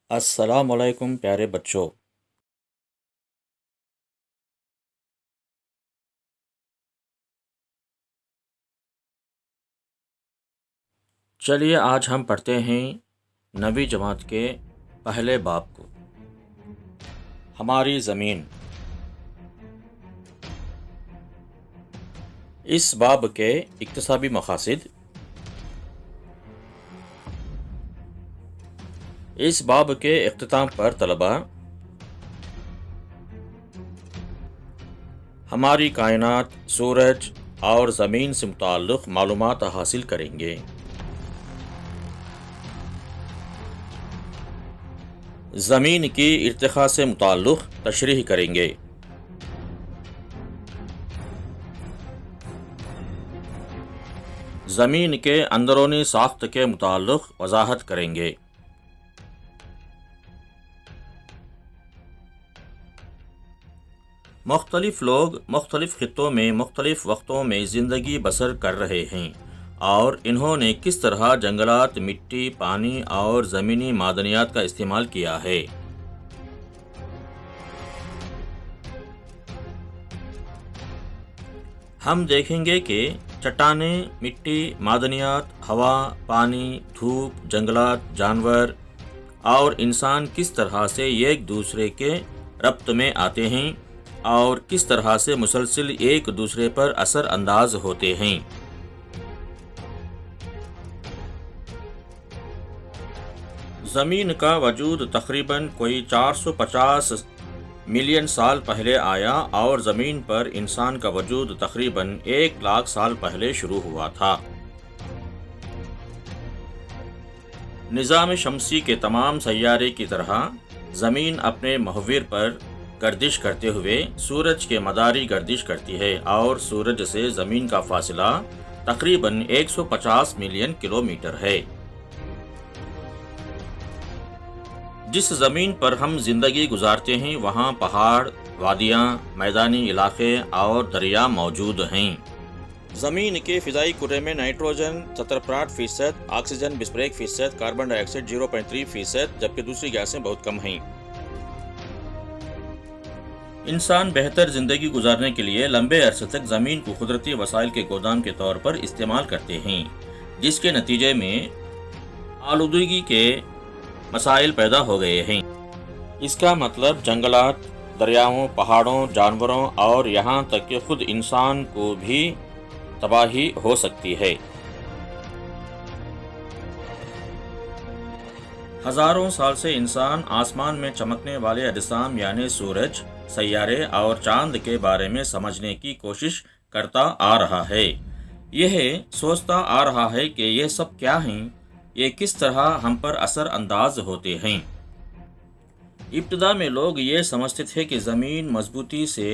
السلام علیکم پیارے بچوں۔ چلیے آج ہم پڑھتے ہیں 9ویں جماعت کے پہلے باب کو، ہماری زمین۔ اس باب کے اکتسابی مقاصد۔ اس باب کے اختتام پر طلباء ہماری کائنات، سورج اور زمین سے متعلق معلومات حاصل کریں گے۔ زمین کی ارتقاء سے متعلق تشریح کریں گے۔ زمین کے اندرونی ساخت کے متعلق وضاحت کریں گے۔ مختلف لوگ مختلف خطوں میں مختلف وقتوں میں زندگی بسر کر رہے ہیں، اور انہوں نے کس طرح جنگلات، مٹی، پانی اور زمینی معدنیات کا استعمال کیا ہے۔ ہم دیکھیں گے کہ چٹانیں، مٹی، معدنیات، ہوا، پانی، دھوپ، جنگلات، جانور اور انسان کس طرح سے ایک دوسرے کے ربط میں آتے ہیں اور کس طرح سے مسلسل ایک دوسرے پر اثر انداز ہوتے ہیں۔ زمین کا وجود تقریباً کوئی 450 ملین سال پہلے آیا اور زمین پر انسان کا وجود تقریباً 1,00,000 سال پہلے شروع ہوا تھا۔ نظام شمسی کے تمام سیارے کی طرح زمین اپنے محور پر گردش کرتے ہوئے سورج کے مداری گردش کرتی ہے، اور سورج سے زمین کا فاصلہ تقریباً 150 ملین کلومیٹر ہے۔ جس زمین پر ہم زندگی گزارتے ہیں وہاں پہاڑ، وادیاں، میدانی علاقے اور دریا موجود ہیں۔ زمین کے فضائی کرے میں نائٹروجن 70% آکسیجن 21%، کاربن ڈائی آکسائڈ 0.3%، جبکہ دوسری گیسیں بہت کم ہیں۔ انسان بہتر زندگی گزارنے کے لیے لمبے عرصے تک زمین کو قدرتی وسائل کے گودام کے طور پر استعمال کرتے ہیں، جس کے نتیجے میں آلودگی کے مسائل پیدا ہو گئے ہیں۔ اس کا مطلب جنگلات، دریاؤں، پہاڑوں، جانوروں اور یہاں تک کہ خود انسان کو بھی تباہی ہو سکتی ہے۔ ہزاروں سال سے انسان آسمان میں چمکنے والے اجسام یعنی سورج، سیارے اور چاند کے بارے میں سمجھنے کی کوشش کرتا آ رہا ہے۔ یہ سوچتا آ رہا ہے کہ یہ سب کیا ہیں، یہ کس طرح ہم پر اثر انداز ہوتے ہیں۔ ابتدا میں لوگ یہ سمجھتے تھے کہ زمین مضبوطی سے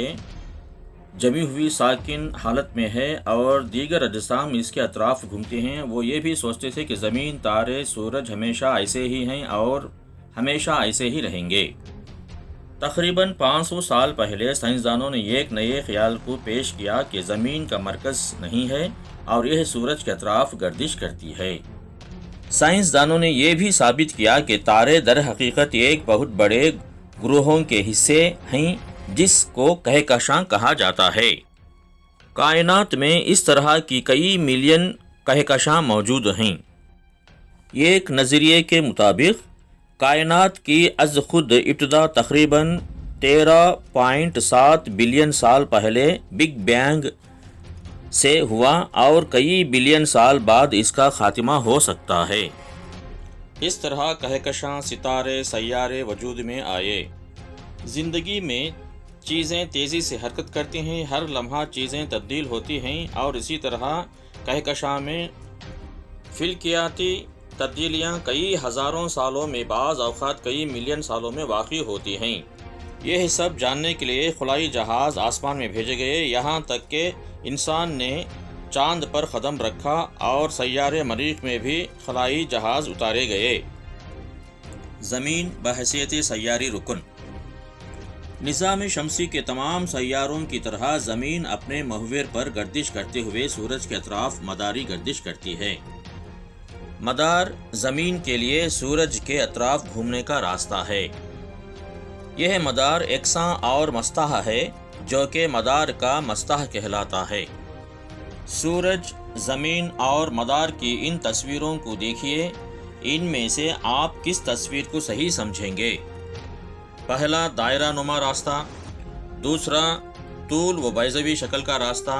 جمی ہوئی ساکن حالت میں ہے اور دیگر اجسام اس کے اطراف گھومتے ہیں۔ وہ یہ بھی سوچتے تھے کہ زمین، تارے، سورج ہمیشہ ایسے ہی ہیں اور ہمیشہ ایسے ہی رہیں گے۔ تقریباً 500 سال پہلے سائنسدانوں نے ایک نئے خیال کو پیش کیا کہ زمین کا مرکز نہیں ہے اور یہ سورج کے اطراف گردش کرتی ہے۔ سائنسدانوں نے یہ بھی ثابت کیا کہ تارے در حقیقت ایک بہت بڑے گروہوں کے حصے ہیں جس کو کہکشاں کہا جاتا ہے۔ کائنات میں اس طرح کی کئی ملین کہکشاں موجود ہیں۔ ایک نظریے کے مطابق کائنات کی از خود ابتدا تقریباً 13.7 بلین سال پہلے بگ بینگ سے ہوا اور کئی بلین سال بعد اس کا خاتمہ ہو سکتا ہے۔ اس طرح کہکشاں، ستارے، سیارے وجود میں آئے۔ زندگی میں چیزیں تیزی سے حرکت کرتی ہیں، ہر لمحہ چیزیں تبدیل ہوتی ہیں، اور اسی طرح کہکشاں میں فلکیاتی تبدیلیاں کئی ہزاروں سالوں میں، بعض اوقات کئی ملین سالوں میں واقع ہوتی ہیں۔ یہ سب جاننے کے لیے خلائی جہاز آسمان میں بھیجے گئے، یہاں تک کہ انسان نے چاند پر قدم رکھا اور سیارے مریخ میں بھی خلائی جہاز اتارے گئے۔ زمین بحیثیت سیاری رکن۔ نظام شمسی کے تمام سیاروں کی طرح زمین اپنے محور پر گردش کرتے ہوئے سورج کے اطراف مداری گردش کرتی ہے۔ مدار زمین کے لیے سورج کے اطراف گھومنے کا راستہ ہے۔ یہ مدار یکساں اور مستح ہے جو کہ مدار کا مستح کہلاتا ہے۔ سورج، زمین اور مدار کی ان تصویروں کو دیکھیے، ان میں سے آپ کس تصویر کو صحیح سمجھیں گے؟ پہلا دائرہ نما راستہ، دوسرا طول و بیضوی شکل کا راستہ،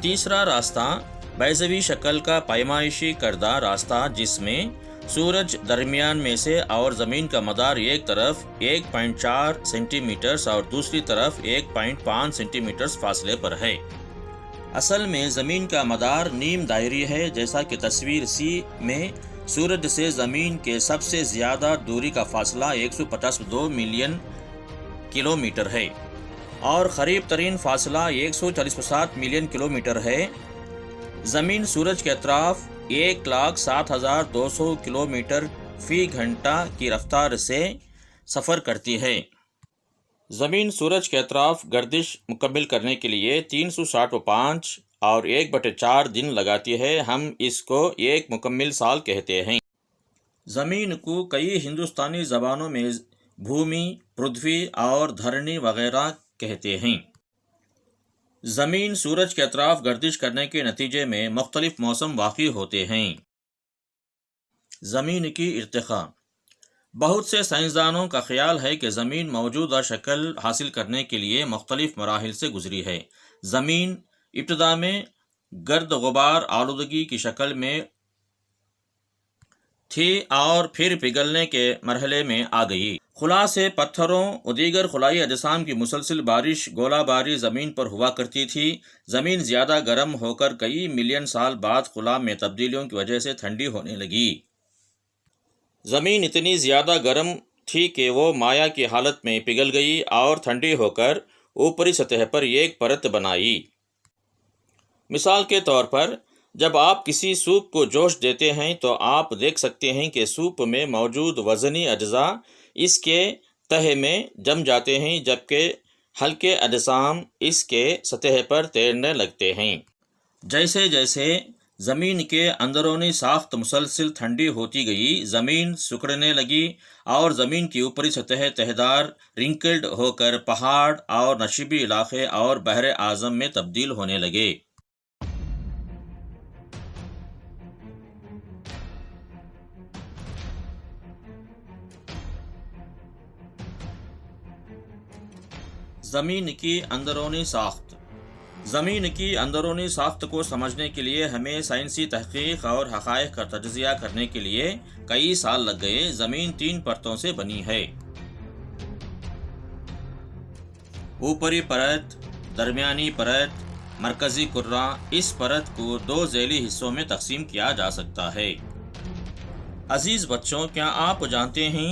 تیسرا راستہ بیضوی شکل کا پیمائشی کردہ راستہ جس میں سورج درمیان میں سے اور زمین کا مدار ایک طرف 1.4 سینٹی میٹرز اور دوسری طرف 1.5 سینٹی میٹرز فاصلے پر ہے۔ اصل میں زمین کا مدار نیم دائری ہے، جیسا کہ تصویر سی میں سورج سے زمین کے سب سے زیادہ دوری کا فاصلہ 152 ملین کلومیٹر ہے اور قریب ترین فاصلہ 147 ملین کلومیٹر ہے۔ زمین سورج کے اطراف 1,07,200 کلومیٹر فی گھنٹہ کی رفتار سے سفر کرتی ہے۔ زمین سورج کے اطراف گردش مکمل کرنے کے لیے 365 اور 1/4 دن لگاتی ہے۔ ہم اس کو ایک مکمل سال کہتے ہیں۔ زمین کو کئی ہندوستانی زبانوں میں بھومی، پرتھوی اور دھرنی وغیرہ کہتے ہیں۔ زمین سورج کے اطراف گردش کرنے کے نتیجے میں مختلف موسم واقع ہوتے ہیں۔ زمین کی ارتقاء۔ بہت سے سائنسدانوں کا خیال ہے کہ زمین موجودہ شکل حاصل کرنے کے لیے مختلف مراحل سے گزری ہے۔ زمین ابتدا میں گرد غبار آلودگی کی شکل میں تھی اور پھر پگھلنے کے مرحلے میں آ گئی۔ خلا سے پتھروں و دیگر خلائی اجسام کی مسلسل بارش گولہ باری زمین پر ہوا کرتی تھی۔ زمین زیادہ گرم ہو کر کئی ملین سال بعد خلا میں تبدیلیوں کی وجہ سے ٹھنڈی ہونے لگی۔ زمین اتنی زیادہ گرم تھی کہ وہ مائع کی حالت میں پگھل گئی اور ٹھنڈی ہو کر اوپری سطح پر ایک پرت بنائی۔ مثال کے طور پر جب آپ کسی سوپ کو جوش دیتے ہیں تو آپ دیکھ سکتے ہیں کہ سوپ میں موجود وزنی اجزاء اس کے تہے میں جم جاتے ہیں جبکہ ہلکے اجسام اس کے سطح پر تیرنے لگتے ہیں۔ جیسے جیسے زمین کے اندرونی ساخت مسلسل ٹھنڈی ہوتی گئی، زمین سکڑنے لگی اور زمین کی اوپری سطح تہدار رنکلڈ ہو کر پہاڑ اور نشیبی علاقے اور بحر اعظم میں تبدیل ہونے لگے۔ زمین کی اندرونی ساخت۔ زمین کی اندرونی ساخت کو سمجھنے کے لیے ہمیں سائنسی تحقیق اور حقائق کا تجزیہ کرنے کے لیے کئی سال لگ گئے۔ زمین 3 پرتوں سے بنی ہے: اوپری پرت، درمیانی پرت، مرکزی کرہ۔ اس پرت کو 2 ذیلی حصوں میں تقسیم کیا جا سکتا ہے۔ عزیز بچوں، کیا آپ جانتے ہیں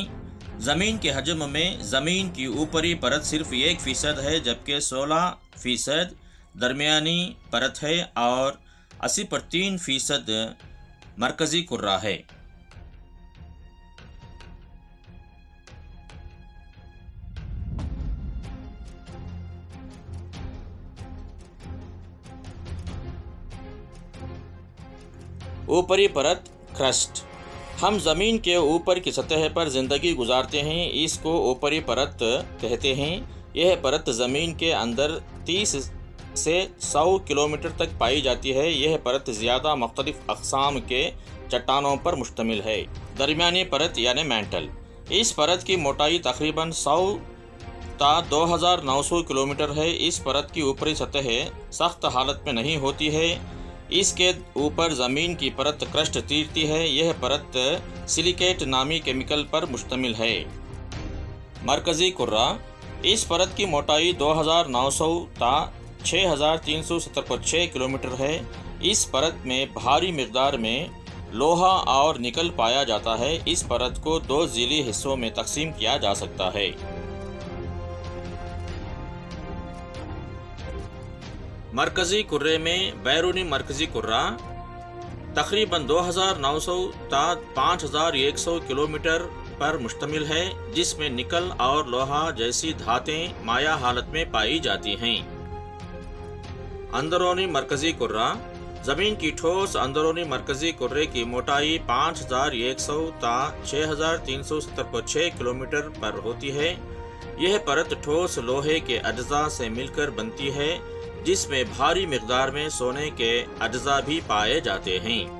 زمین کے حجم میں زمین کی اوپری پرت صرف 1% ہے جبکہ 16% درمیانی پرت ہے اور 80.3% مرکزی کرہ ہے۔ اوپری پرت، کرسٹ۔ ہم زمین کے اوپر کی سطح پر زندگی گزارتے ہیں، اس کو اوپری پرت کہتے ہیں۔ یہ پرت زمین کے اندر 30 سے 100 کلومیٹر تک پائی جاتی ہے۔ یہ پرت زیادہ مختلف اقسام کے چٹانوں پر مشتمل ہے۔ درمیانی پرت یعنی مینٹل۔ اس پرت کی موٹائی تقریباً 100 تا 2900 کلومیٹر ہے۔ اس پرت کی اوپری سطح سخت حالت میں نہیں ہوتی ہے۔ اس کے اوپر زمین کی پرت کرسٹ تیرتی ہے۔ یہ پرت سلیکیٹ نامی کیمیکل پر مشتمل ہے۔ مرکزی کرہ۔ اس پرت کی موٹائی 2900 تا 6376 کلومیٹر ہے۔ اس پرت میں بھاری مقدار میں لوہا اور نکل پایا جاتا ہے۔ اس پرت کو 2 ذیلی حصوں میں تقسیم کیا جا سکتا ہے۔ مرکزی کرہ میں بیرونی مرکزی کرہ تقریباً 2900 تا 5100 کلومیٹر پر مشتمل ہے، جس میں نکل اور لوہا جیسی دھاتیں مائع حالت میں پائی جاتی ہیں۔ اندرونی مرکزی کرہ زمین کی ٹھوس اندرونی مرکزی کرے کی موٹائی 5100 تا 6376 کلومیٹر پر ہوتی ہے۔ یہ پرت ٹھوس لوہے کے اجزاء سے مل کر بنتی ہے، جس میں بھاری مقدار میں سونے کے اجزاء بھی پائے جاتے ہیں۔